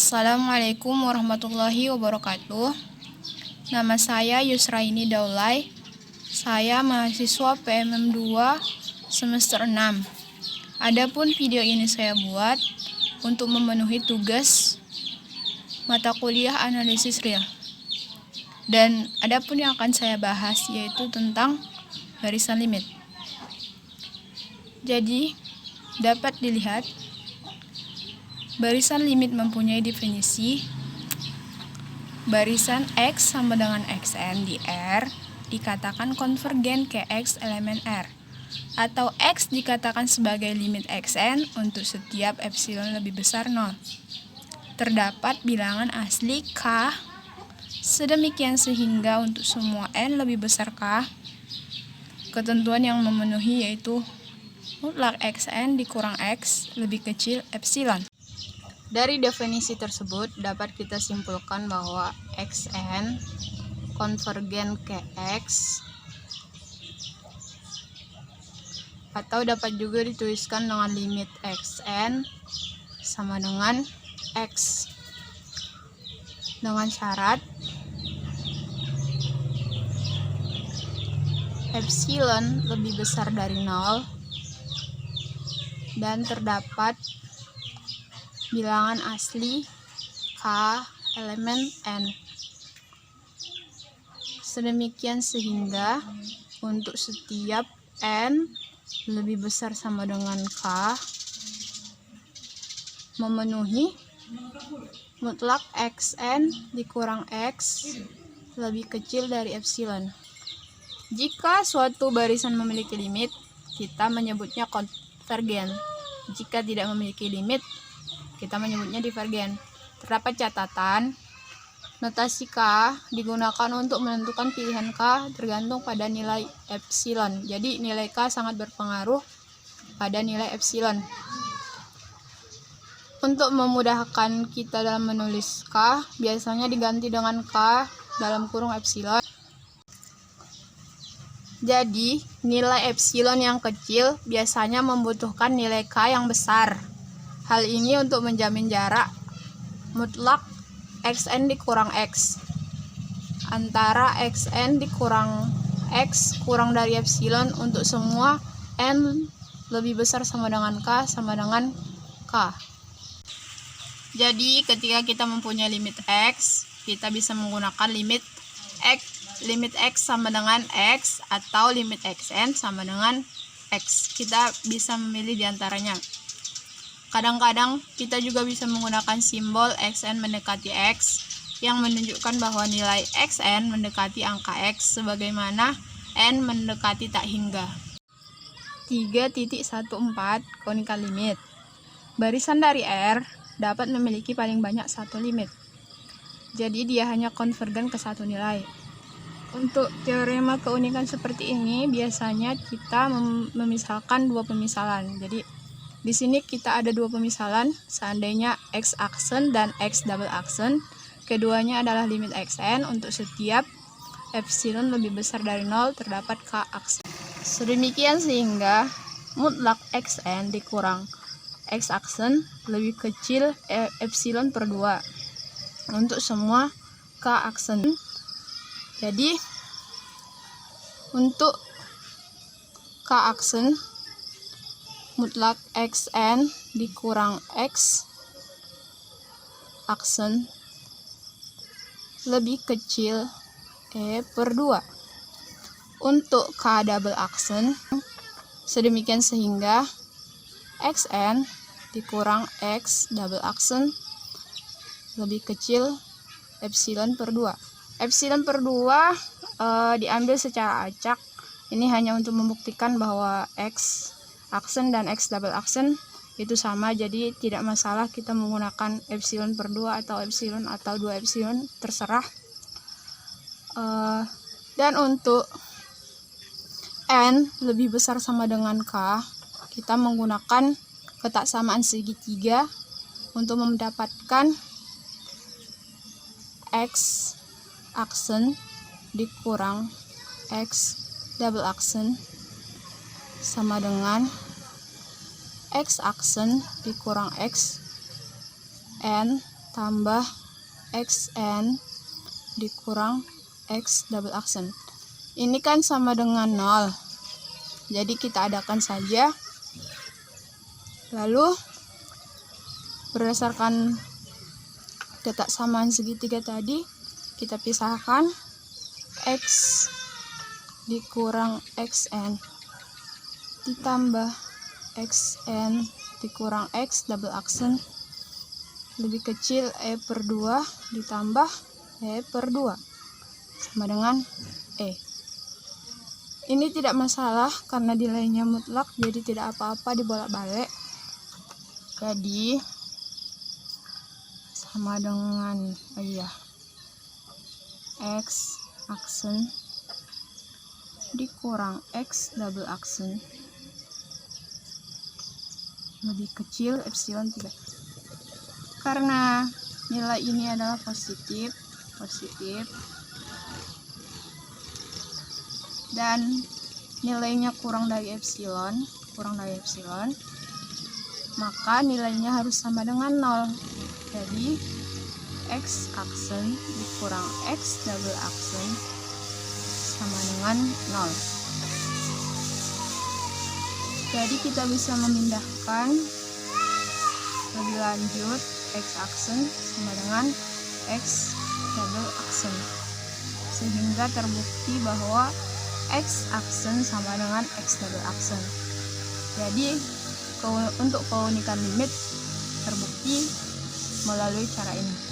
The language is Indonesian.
Assalamualaikum warahmatullahi wabarakatuh. Nama saya Yusraini Daulay. Saya mahasiswa PMM 2 semester 6. Adapun video ini saya buat untuk memenuhi tugas mata kuliah analisis real. Dan adapun yang akan saya bahas yaitu tentang barisan limit. Jadi, dapat dilihat barisan limit mempunyai definisi. Barisan X sama dengan Xn di R dikatakan konvergen ke X elemen R, atau X dikatakan sebagai limit Xn untuk setiap epsilon lebih besar 0. Terdapat bilangan asli K sedemikian sehingga untuk semua N lebih besar K, ketentuan yang memenuhi yaitu mutlak Xn dikurang X lebih kecil epsilon. Dari definisi tersebut dapat kita simpulkan bahwa Xn konvergen ke X, atau dapat juga dituliskan dengan limit Xn sama dengan X dengan syarat epsilon lebih besar dari 0 dan terdapat bilangan asli K elemen N. Sedemikian sehingga untuk setiap N lebih besar sama dengan K memenuhi mutlak Xn dikurang X lebih kecil dari epsilon. Jika suatu barisan memiliki limit, kita menyebutnya konvergen. Jika tidak memiliki limit, kita menyebutnya divergen. Terdapat catatan, notasi K digunakan untuk menentukan pilihan K tergantung pada nilai epsilon. Jadi nilai K sangat berpengaruh pada nilai epsilon. Untuk memudahkan kita dalam menulis K, biasanya diganti dengan K dalam kurung epsilon. Jadi nilai epsilon yang kecil biasanya membutuhkan nilai K yang besar. Hal ini untuk menjamin jarak mutlak Xn dikurang X antara Xn dikurang X kurang dari epsilon untuk semua N lebih besar sama dengan K sama dengan K. Jadi ketika kita mempunyai limit X, kita bisa menggunakan limit X sama dengan X atau limit Xn sama dengan X. Kita bisa memilih diantaranya. Kadang-kadang kita juga bisa menggunakan simbol Xn mendekati X yang menunjukkan bahwa nilai Xn mendekati angka X sebagaimana N mendekati tak hingga. 3.14 Konikal limit. Barisan dari R dapat memiliki paling banyak satu limit. Jadi dia hanya konvergen ke satu nilai. Untuk teorema keunikan seperti ini biasanya kita memisalkan dua pemisalan. Jadi di sini kita ada dua pemisalan, seandainya X aksen dan X double aksen. Keduanya adalah limit Xn untuk setiap epsilon lebih besar dari 0 terdapat K aksen. Sedemikian sehingga mutlak Xn dikurang X aksen lebih kecil epsilon per 2 untuk semua K aksen. Jadi untuk K aksen mutlak Xn dikurang X aksen lebih kecil per 2 untuk K double aksen. Sedemikian sehingga Xn dikurang X double aksen lebih kecil epsilon per 2. Epsilon per 2 diambil secara acak. Ini hanya untuk membuktikan bahwa X aksen dan X double aksen itu sama, jadi tidak masalah kita menggunakan epsilon per 2 atau epsilon atau 2 epsilon, terserah. Dan untuk N lebih besar sama dengan K, kita menggunakan ketaksamaan segitiga untuk mendapatkan X aksen dikurang X double aksen sama dengan X aksen dikurang X N tambah xn dikurang x double aksen. Ini kan sama dengan 0. Jadi kita adakan saja. Lalu berdasarkan ketaksamaan segitiga tadi, kita pisahkan x dikurang xn ditambah xn dikurang x double aksen lebih kecil per 2 ditambah per 2 sama dengan Ini tidak masalah karena nilainya mutlak, jadi tidak apa-apa dibolak-balik. Jadi sama dengan x aksen dikurang x double aksen lebih kecil epsilon 3. Karena nilai ini adalah positif dan nilainya kurang dari epsilon, maka nilainya harus sama dengan 0. Jadi x aksen dikurang x double aksen sama dengan 0. Jadi kita bisa memindahkan lebih lanjut x aksen sama dengan x double aksen, sehingga terbukti bahwa x aksen sama dengan x double aksen. Jadi untuk keunikan limit terbukti melalui cara ini.